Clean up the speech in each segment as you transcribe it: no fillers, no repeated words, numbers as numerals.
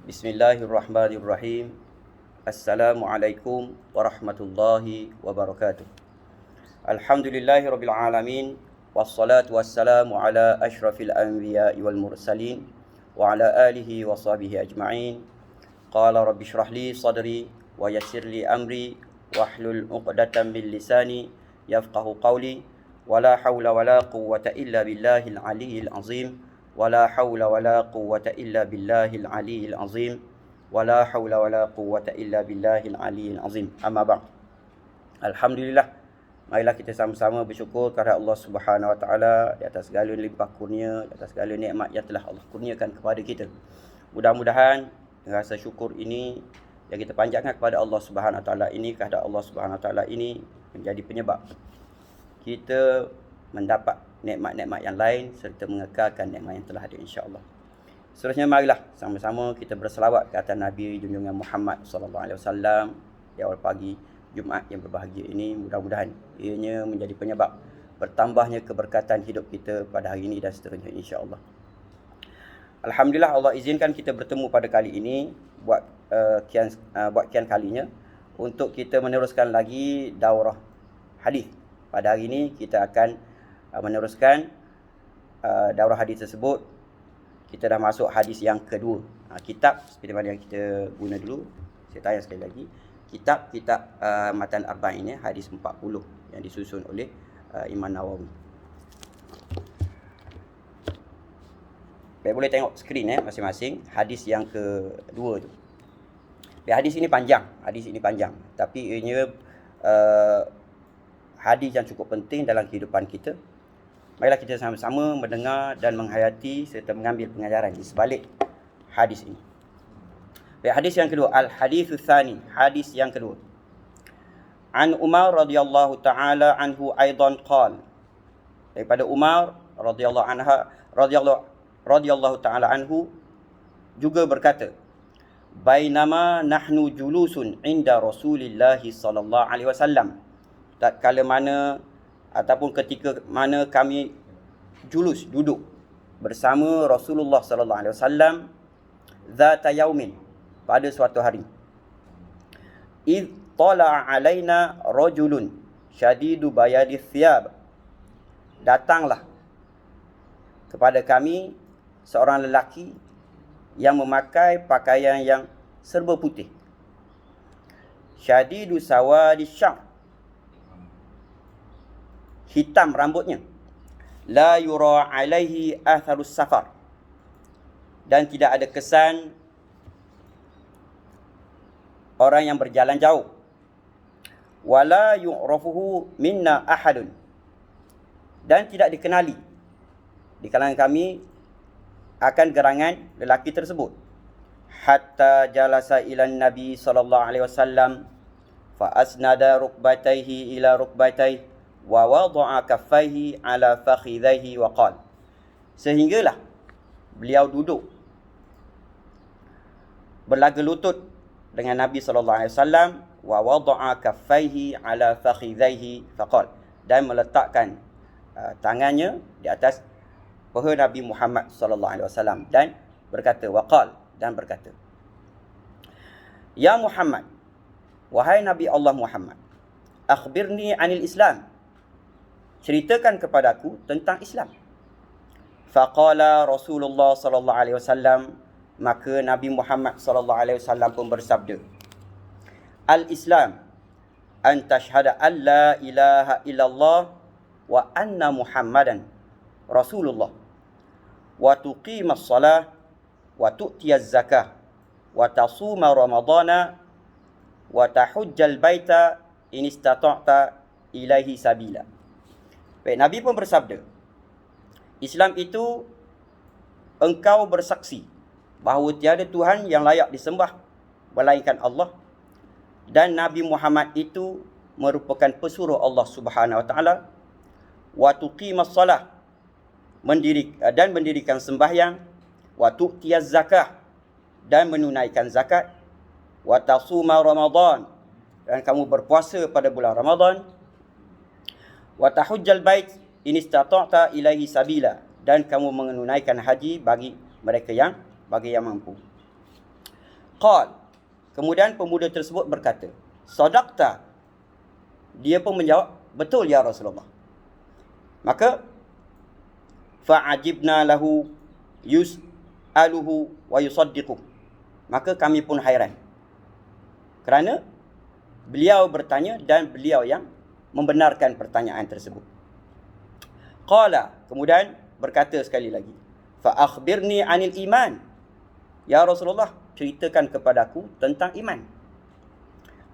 Bismillahirrahmanirrahim. Assalamualaikum warahmatullahi wabarakatuh. Alhamdulillahirabbil alamin wassalatu wassalamu ala asyrafil anbiya'i wal mursalin wa ala alihi wa sahbihi ajma'in. Qala rabbi shrah li sadri wa yassir li amri wahlul 'uqdatam min lisani yafqahu qawli wa la haula wa la quwwata illa billahil aliyyil azim. ولا حول ولا قوة إلا بالله العلي العظيم ولا حول ولا قوة إلا بالله العلي العظيم. Amma ba'd. Alhamdulillah, marilah kita sama-sama bersyukur kepada Allah Subhanahu Wa Taala di atas segala limpah kurnia, di atas segala nikmat yang telah Allah kurniakan kepada kita. Mudah-mudahan rasa syukur ini yang kita panjatkan kepada Allah Subhanahu Wa Taala ini, kepada Allah Subhanahu Wa Taala ini menjadi penyebab kita mendapat nikmat-nikmat yang lain serta mengekalkan nikmat yang telah ada, insya-Allah. Seterusnya marilah sama-sama kita berselawat ke atas Nabi junjungan Muhammad sallallahu alaihi wasallam di awal pagi Jumaat yang berbahagia ini. Mudah-mudahan ianya menjadi penyebab bertambahnya keberkatan hidup kita pada hari ini dan seterusnya, insya-Allah. Alhamdulillah, Allah izinkan kita bertemu pada kali ini buat kian kalinya untuk kita meneruskan lagi daurah hadis. Pada hari ini kita akan meneruskan daurah hadis tersebut. Kita dah masuk hadis yang kedua. Kitab seperti mana yang kita guna dulu, saya tanya sekali lagi. Kitab Matan Arba'in ini, hadis 40 yang disusun oleh Imam Nawawi. Baik, boleh tengok skrin masing-masing hadis yang kedua tu. Hadis ini panjang, tapi ianya hadis yang cukup penting dalam kehidupan kita. Marilah kita sama-sama mendengar dan menghayati serta mengambil pengajaran di sebalik hadis ini. Baik, hadis yang kedua, al-haditsus tsani, hadis yang kedua. An Umar radhiyallahu taala anhu aidan qala. Daripada Umar radhiyallahu taala anhu juga berkata, bainama nahnu julusun inda Rasulillah sallallahu alaihi wasallam. Tatkala mana ataupun ketika mana kami duduk bersama Rasulullah sallallahu alaihi wasallam zata yaumin, pada suatu hari, id tala'a alaina rajulun syadidu bayadis thiyab, datanglah kepada kami seorang lelaki yang memakai pakaian yang serba putih, syadidu sawadis syar, hitam rambutnya, la yura alaihi atharus safar, dan tidak ada kesan orang yang berjalan jauh, wala yu'rafuhu minna ahadun, dan tidak dikenali di kalangan kami akan gerangan lelaki tersebut. Hatta jalasa ila Nabi sallallahu alaihi wasallam fa asnada rukbatayhi ila rukbatayhi wa wada'a kaffaihi ala fakhidhaihi wa qala, sehinggalah beliau duduk berlaga lutut dengan Nabi sallallahu alaihi wasallam, wa wada'a kaffaihi ala fakhidhaihi faqala, dan meletakkan tangannya di atas paha Nabi Muhammad sallallahu alaihi wasallam dan berkata, waqal, dan berkata, ya Muhammad, wahai Nabi Allah Muhammad, akhbirni anil Islam, ceritakan kepadaku tentang Islam. Faqala Rasulullah sallallahu alaihi wasallam, maka Nabi Muhammad sallallahu alaihi wasallam pun bersabda, al-Islam an tashhada an la ilaha illallah wa anna Muhammadan Rasulullah, wa tuqimas salah wa tu'tiyaz zakah wa tasuma ramadana wa tahujjal baita in istata'ta ilaihi sabila. Baik, Nabi pun bersabda, Islam itu engkau bersaksi bahawa tiada Tuhan yang layak disembah melainkan Allah, dan Nabi Muhammad itu merupakan pesuruh Allah Subhanahu Wa Taala, wa tuqimas salah, mendirikan sembahyang, wa tu'tiyaz zakah, dan menunaikan zakat, wa tasuma Ramadan, dan kamu berpuasa pada bulan Ramadan, wa tahujjal bait in istata'ta ilaihi sabila, dan kamu menunaikan haji bagi mereka yang mampu. Qal, kemudian pemuda tersebut berkata, sadaqta. Dia pun menjawab, betul ya Rasulullah. Maka fa'ajibna lahu yus'aluhu wa yusaddiquh. Maka kami pun hairan, kerana beliau bertanya dan beliau yang membenarkan pertanyaan tersebut. Qala, kemudian berkata sekali lagi, fa akhbirni 'anil iman. Ya Rasulullah, ceritakan kepadaku tentang iman.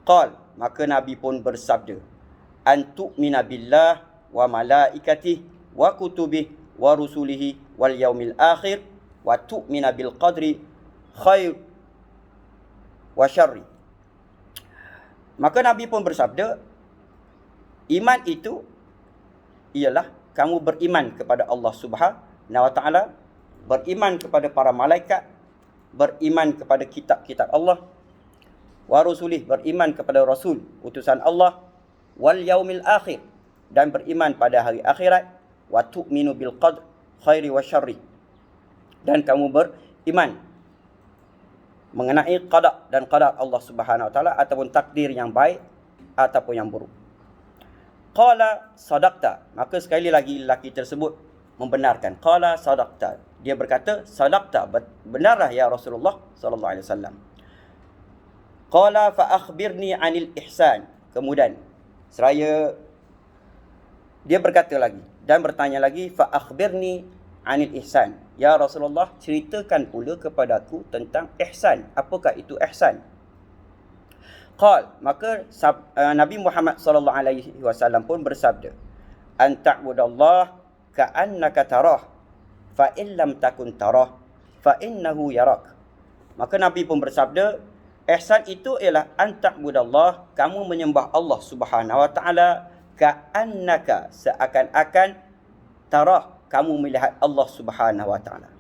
Qal, maka Nabi pun bersabda, an tu'mina billah wa malaikatihi wa kutubihi wa rusulihi wal yaumil akhir wa tu'mina bil qadri khair wa syarri. Maka Nabi pun bersabda, iman itu ialah kamu beriman kepada Allah Subhanahu wa taala, beriman kepada para malaikat, beriman kepada kitab-kitab Allah, wa rusulih, beriman kepada rasul utusan Allah, wal yaumil akhir, dan beriman pada hari akhirat, wa tu'minu bil qadr khairi wa syarri, dan kamu beriman mengenai qada dan qadar Allah Subhanahu wa taala, ataupun takdir yang baik ataupun yang buruk. Qala sadaqta, maka sekali lagi lelaki tersebut membenarkan. Qala sadaqta, dia berkata, sadaqta, benarlah ya Rasulullah sallallahu alaihi wasallam. Qala fa akhbirni 'anil ihsan. Kemudian seraya dia berkata lagi dan bertanya lagi, fa akhbirni 'anil ihsan. Ya Rasulullah, ceritakan pula kepadaku tentang ihsan. Apakah itu ihsan? Qal, maka Nabi Muhammad sallallahu alaihi wasallam pun bersabda, an ta'budallah ka'annaka tarah, fa in lam takun tarah fa innahu yarak. Maka Nabi pun bersabda, ihsan itu ialah an ta'budallah, kamu menyembah Allah Subhanahu wa taala, ka'annaka, seakan-akan, tarah, kamu melihat Allah Subhanahu wa taala.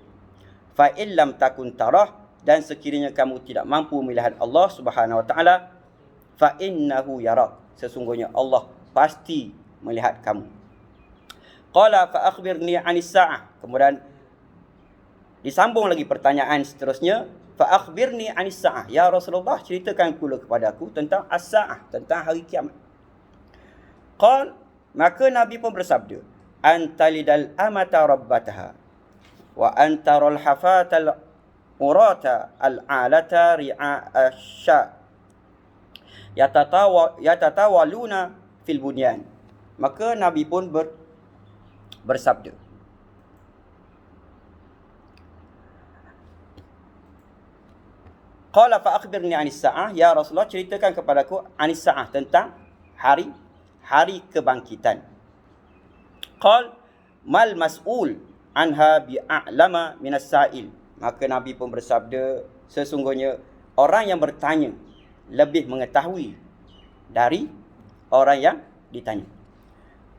Fa in lam takun tarah, dan sekiranya kamu tidak mampu melihat Allah Subhanahu wa taala, fa innahu yarak, sesungguhnya Allah pasti melihat kamu. Qala fa akhbirni 'anis sa'ah. Kemudian disambung lagi pertanyaan seterusnya, fa akhbirni 'anis sa'ah. Ya Rasulullah, ceritakan pula kepadaku tentang as-sa'ah, tentang hari kiamat. Qal, maka Nabi pun bersabda, antalidal amata rabbataha wa antaral hafatal urata al-alata ri'a asya yatatawaluna fil bunyan. Maka Nabi pun bersabda, qala fa akhbirni 'anis sa'ah. Ya Rasulullah, ceritakan kepadaku 'anis sa'ah, tentang hari kebangkitan. Qal mal mas'ul anha bi'a'lama minas sa'il. Maka Nabi pun bersabda, sesungguhnya orang yang bertanya lebih mengetahui dari orang yang ditanya.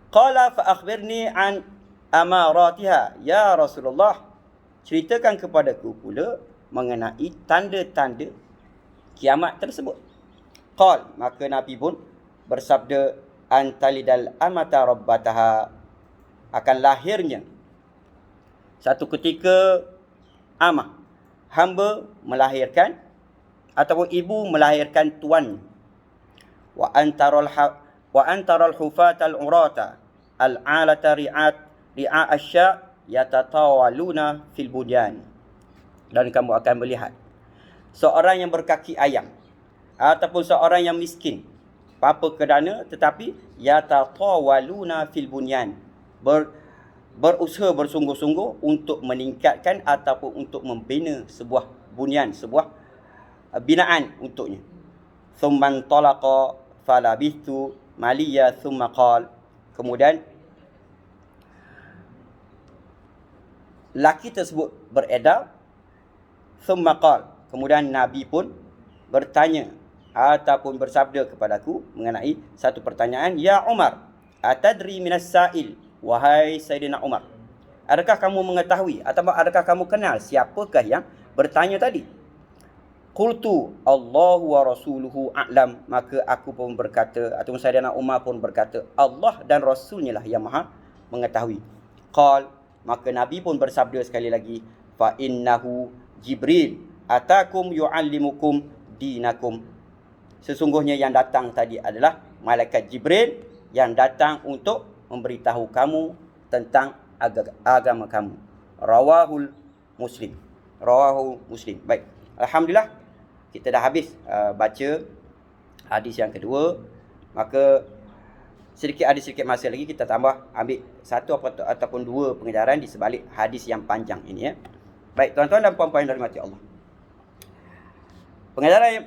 Qala fa akhbirni an amaratiha. Ya Rasulullah, ceritakan kepadaku pula mengenai tanda-tanda kiamat tersebut. Qal, maka Nabi pun bersabda, antalidal amata rabbataha, akan lahirnya satu ketika amah, hamba melahirkan ataupun ibu melahirkan tuan. Wa antaral hufatal urata al-alata ri'a asya yatatawaluna fil bunyan. Dan kamu akan melihat seorang yang berkaki ayam ataupun seorang yang miskin, apa kedana, tetapi yatatawaluna fil bunyan, berusaha bersungguh-sungguh untuk meningkatkan ataupun untuk membina sebuah bunyan, sebuah binaan untuknya. Thumman talaqa falabithu maliya thumma qal. Kemudian laki tersebut beredar, thumma qal, kemudian Nabi pun bertanya ataupun bersabda kepadaku mengenai satu pertanyaan, ya Umar, atadri minas sa'il, wahai Sayyidina Umar, adakah kamu mengetahui atau adakah kamu kenal siapakah yang bertanya tadi? Qultu Allahu wa rasuluhu a'lam. Maka aku pun berkata, atau Sayyidina Umar pun berkata, Allah dan Rasulnya lah yang maha mengetahui. Qal, maka Nabi pun bersabda sekali lagi, fa innahu Jibril. atakum yu'allimukum dinakum. Sesungguhnya yang datang tadi adalah malaikat Jibril yang datang untuk memberitahu kamu tentang agama kamu. Rawahul Muslim. Rawahu Muslim. Baik. Alhamdulillah kita dah habis baca hadis yang kedua. Maka sedikit masa lagi kita tambah ambil satu ataupun dua pengajaran di sebalik hadis yang panjang ini, ya. Baik tuan-tuan dan puan-puan yang dirahmati Allah.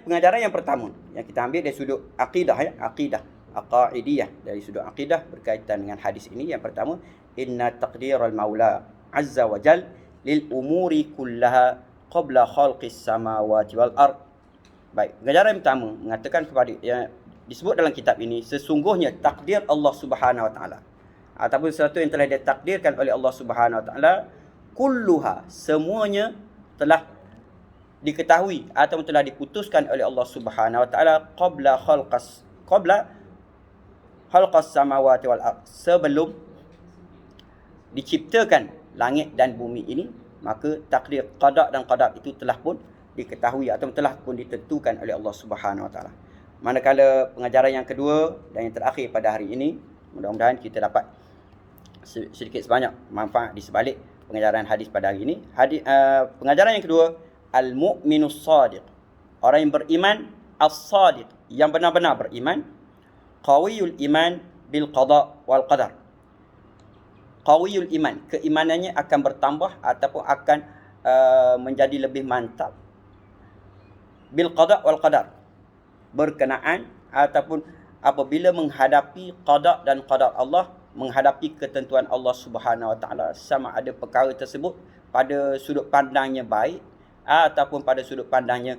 Pengajaran yang pertama yang kita ambil dari sudut akidah, ya, aqaidiyah, dari sudut akidah berkaitan dengan hadis ini. Yang pertama, inna taqdiral maula azza wa jal lil umuri kullaha qabla khalqis samawati wal ard. Baik, pengajaran yang pertama mengatakan kepada yang disebut dalam kitab ini, sesungguhnya takdir Allah Subhanahu wa taala ataupun sesuatu yang telah ditakdirkan oleh Allah Subhanahu wa taala, kulluha, semuanya telah diketahui atau telah diputuskan oleh Allah Subhanahu wa taala qabla khalqas samawati wal ard, sebelum diciptakan langit dan bumi ini. Maka takdir qada dan qadar itu telah pun diketahui atau telah pun ditentukan oleh Allah Subhanahu wa taala. Manakala pengajaran yang kedua dan yang terakhir pada hari ini, mudah-mudahan kita dapat sedikit sebanyak manfaat di sebalik pengajaran hadis pada hari ini. Pengajaran yang kedua, al-mu'minus sadiq, orang yang beriman as-sadiq, yang benar-benar beriman, qawiyul iman bil qada wal qadar. Qawiyul iman, keimanannya akan bertambah ataupun akan menjadi lebih mantap bil qada wal qadar, berkenaan ataupun apabila menghadapi qada dan qadar Allah, menghadapi ketentuan Allah Subhanahu wa taala, sama ada perkara tersebut pada sudut pandangnya baik ataupun pada sudut pandangnya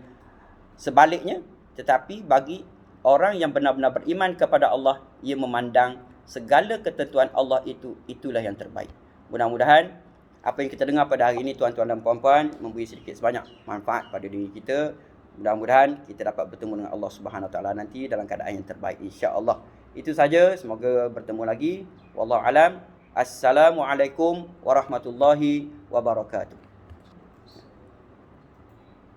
sebaliknya. Tetapi bagi orang yang benar-benar beriman kepada Allah, ia memandang segala ketentuan Allah itulah yang terbaik. Mudah-mudahan apa yang kita dengar pada hari ini, tuan-tuan dan puan-puan, memberi sedikit sebanyak manfaat pada diri kita. Mudah-mudahan kita dapat bertemu dengan Allah Subhanahu wa taala nanti dalam keadaan yang terbaik, insya-Allah. Itu saja, semoga bertemu lagi. Wallahu alam. Assalamualaikum warahmatullahi wabarakatuh.